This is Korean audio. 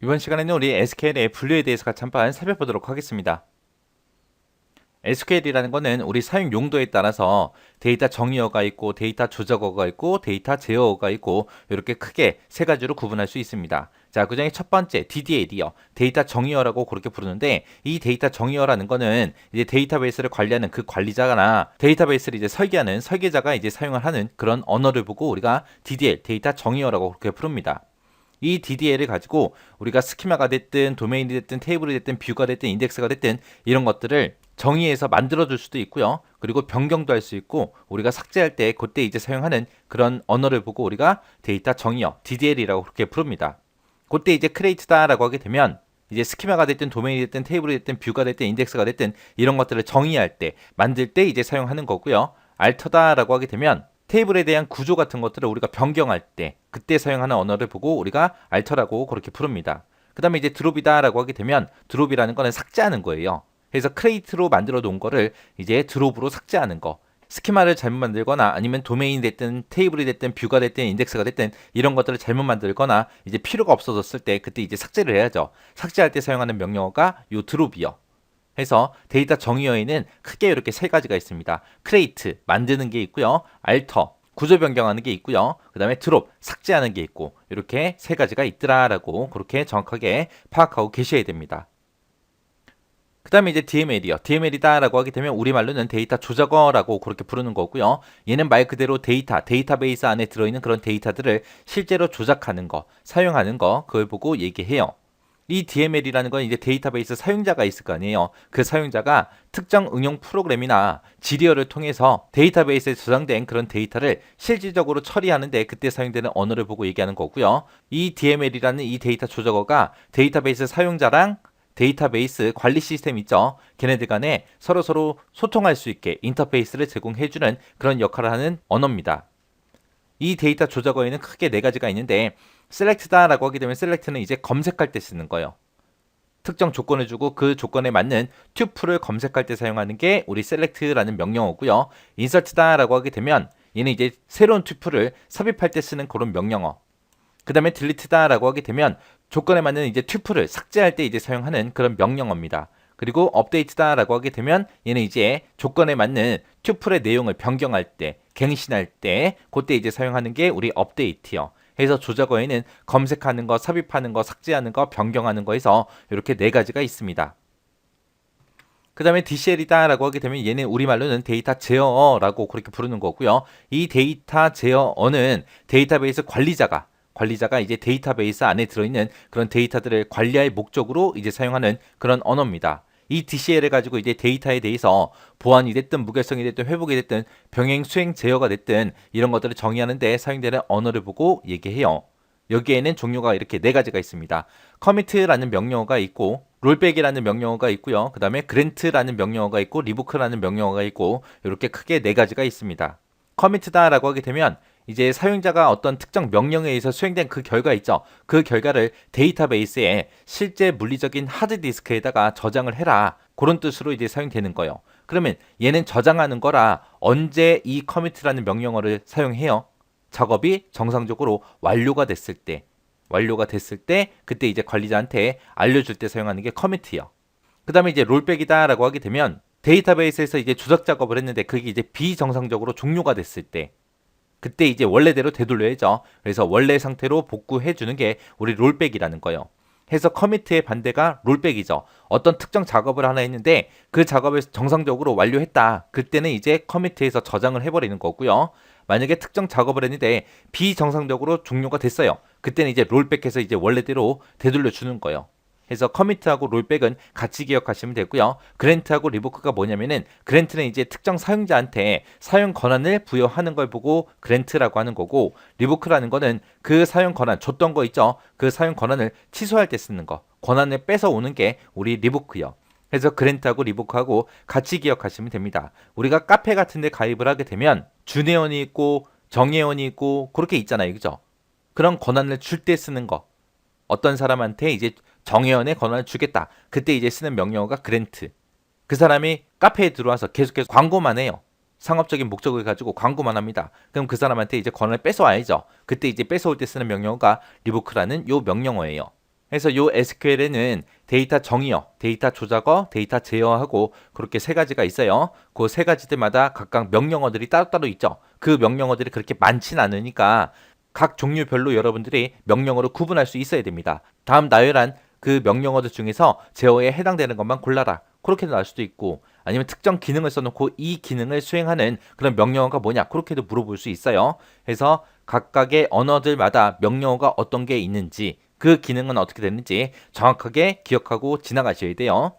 이번 시간에는 우리 SQL의 분류에 대해서 같이 한번 살펴보도록 하겠습니다. SQL이라는 거는 우리 사용 용도에 따라서 데이터 정의어가 있고 데이터 조작어가 있고 데이터 제어어가 있고 이렇게 크게 세 가지로 구분할 수 있습니다. 자, 그중에 첫 번째 DDL이요. 데이터 정의어라고 그렇게 부르는데 이 데이터 정의어라는 거는 이제 데이터베이스를 관리하는 그 관리자나 데이터베이스를 이제 설계하는 설계자가 이제 사용을 하는 그런 언어를 보고 우리가 DDL 데이터 정의어라고 그렇게 부릅니다. 이 DDL을 가지고 우리가 스키마가 됐든 도메인이 됐든 테이블이 됐든 뷰가 됐든 인덱스가 됐든 이런 것들을 정의해서 만들어줄 수도 있고요. 그리고 변경도 할 수 있고 우리가 삭제할 때 그때 이제 사용하는 그런 언어를 보고 우리가 데이터 정의어 DDL이라고 그렇게 부릅니다. 그때 이제 크리에이트다라고 하게 되면 이제 스키마가 됐든 도메인이 됐든 테이블이 됐든 뷰가 됐든 인덱스가 됐든 이런 것들을 정의할 때 만들 때 이제 사용하는 거고요. 알터다라고 하게 되면 테이블에 대한 구조 같은 것들을 우리가 변경할 때 그때 사용하는 언어를 보고 우리가 알터라고 그렇게 부릅니다. 그 다음에 이제 드롭이다라고 하게 되면 드롭이라는 거는 삭제하는 거예요. 그래서 크레이트로 만들어 놓은 거를 이제 드롭으로 삭제하는 거. 스키마를 잘못 만들거나 아니면 도메인이 됐든 테이블이 됐든 뷰가 됐든 인덱스가 됐든 이런 것들을 잘못 만들거나 이제 필요가 없어졌을 때 그때 이제 삭제를 해야죠. 삭제할 때 사용하는 명령어가 요 드롭이요. 해서 데이터 정의어에는 크게 이렇게 세 가지가 있습니다. 크레이트 만드는 게 있고요. 알터 구조 변경하는 게 있고요. 그 다음에 드롭 삭제하는 게 있고 이렇게 세 가지가 있더라라고 그렇게 정확하게 파악하고 계셔야 됩니다. 그 다음에 이제 DML이요. DML이다라고 하게 되면 우리말로는 데이터 조작어라고 그렇게 부르는 거고요. 얘는 말 그대로 데이터베이스 안에 들어있는 그런 데이터들을 실제로 조작하는 거, 사용하는 거, 그걸 보고 얘기해요. 이 DML이라는 건 이제 데이터베이스 사용자가 있을 거 아니에요. 그 사용자가 특정 응용 프로그램이나 지리어를 통해서 데이터베이스에 저장된 그런 데이터를 실질적으로 처리하는데 그때 사용되는 언어를 보고 얘기하는 거고요. 이 DML이라는 이 데이터 조작어가 데이터베이스 사용자랑 데이터베이스 관리 시스템 있죠. 걔네들 간에 서로서로 소통할 수 있게 인터페이스를 제공해주는 그런 역할을 하는 언어입니다. 이 데이터 조작어에는 크게 네 가지가 있는데 select다라고 하게 되면 select는 이제 검색할 때 쓰는 거예요. 특정 조건을 주고 그 조건에 맞는 튜플을 검색할 때 사용하는 게 우리 select라는 명령어고요. insert다라고 하게 되면 얘는 이제 새로운 튜플을 삽입할 때 쓰는 그런 명령어. 그 다음에 delete다라고 하게 되면 조건에 맞는 이제 튜플을 삭제할 때 이제 사용하는 그런 명령어입니다. 그리고 update다라고 하게 되면 얘는 이제 조건에 맞는 튜플의 내용을 변경할 때, 갱신할 때, 그때 이제 사용하는 게 우리 update요. 그래서 조작어에는 검색하는 거, 삽입하는 거, 삭제하는 거, 변경하는 거에서 이렇게 네 가지가 있습니다. 그 다음에 DCL이다라고 하게 되면 얘는 우리말로는 데이터 제어어라고 그렇게 부르는 거고요. 이 데이터 제어어는 데이터베이스 관리자가 이제 데이터베이스 안에 들어있는 그런 데이터들을 관리할 목적으로 이제 사용하는 그런 언어입니다. 이 DCL을 가지고 이제 데이터에 대해서 보안이 됐든 무결성이 됐든 회복이 됐든 병행 수행 제어가 됐든 이런 것들을 정의하는데 사용되는 언어를 보고 얘기해요. 여기에는 종류가 이렇게 네 가지가 있습니다. 커미트라는 명령어가 있고 롤백이라는 명령어가 있고요. 그 다음에 그랜트라는 명령어가 있고 리부크라는 명령어가 있고 이렇게 크게 네 가지가 있습니다. 커미트다라고 하게 되면 이제 사용자가 어떤 특정 명령에 의해서 수행된 그 결과 있죠. 그 결과를 데이터베이스에 실제 물리적인 하드디스크에다가 저장을 해라. 그런 뜻으로 이제 사용되는 거예요. 그러면 얘는 저장하는 거라 언제 이 커미트라는 명령어를 사용해요? 작업이 정상적으로 완료가 됐을 때 그때 이제 관리자한테 알려줄 때 사용하는 게 커미트요. 그 다음에 이제 롤백이다라고 하게 되면 데이터베이스에서 이제 조작 작업을 했는데 그게 이제 비정상적으로 종료가 됐을 때 그때 이제 원래대로 되돌려야죠. 그래서 원래 상태로 복구해 주는 게 우리 롤백이라는 거예요. 해서 커미트의 반대가 롤백이죠. 어떤 특정 작업을 하나 했는데 그 작업을 정상적으로 완료했다. 그때는 이제 커미트에서 저장을 해버리는 거고요. 만약에 특정 작업을 했는데 비정상적으로 종료가 됐어요. 그때는 이제 롤백해서 이제 원래대로 되돌려 주는 거예요. 그래서 커미트하고 롤백은 같이 기억하시면 되고요. 그랜트하고 리보크가 뭐냐면은 그랜트는 이제 특정 사용자한테 사용 권한을 부여하는 걸 보고 그랜트라고 하는 거고 리보크라는 거는 그 사용 권한 줬던 거 있죠. 그 사용 권한을 취소할 때 쓰는 거. 권한을 뺏어오는 게 우리 리보크요. 그래서 그랜트하고 리보크하고 같이 기억하시면 됩니다. 우리가 카페 같은 데 가입을 하게 되면 준회원이 있고 정회원이 있고 그렇게 있잖아요. 그죠? 그런 권한을 줄 때 쓰는 거. 어떤 사람한테 이제 정회원의 권한을 주겠다. 그때 이제 쓰는 명령어가 그랜트. 그 사람이 카페에 들어와서 계속해서 광고만 해요. 상업적인 목적을 가지고 광고만 합니다. 그럼 그 사람한테 이제 권한을 뺏어와야죠. 그때 이제 뺏어올 때 쓰는 명령어가 리보크라는 요 명령어예요. 그래서 요 SQL에는 데이터 정의어, 데이터 조작어, 데이터 제어하고 그렇게 세 가지가 있어요. 그 세 가지들마다 각각 명령어들이 따로따로 있죠. 그 명령어들이 그렇게 많진 않으니까 각 종류별로 여러분들이 명령어로 구분할 수 있어야 됩니다. 다음 나열한 그 명령어들 중에서 제어에 해당되는 것만 골라라. 그렇게도 나올 수도 있고 아니면 특정 기능을 써놓고 이 기능을 수행하는 그런 명령어가 뭐냐 그렇게도 물어볼 수 있어요. 그래서 각각의 언어들마다 명령어가 어떤 게 있는지 그 기능은 어떻게 되는지 정확하게 기억하고 지나가셔야 돼요.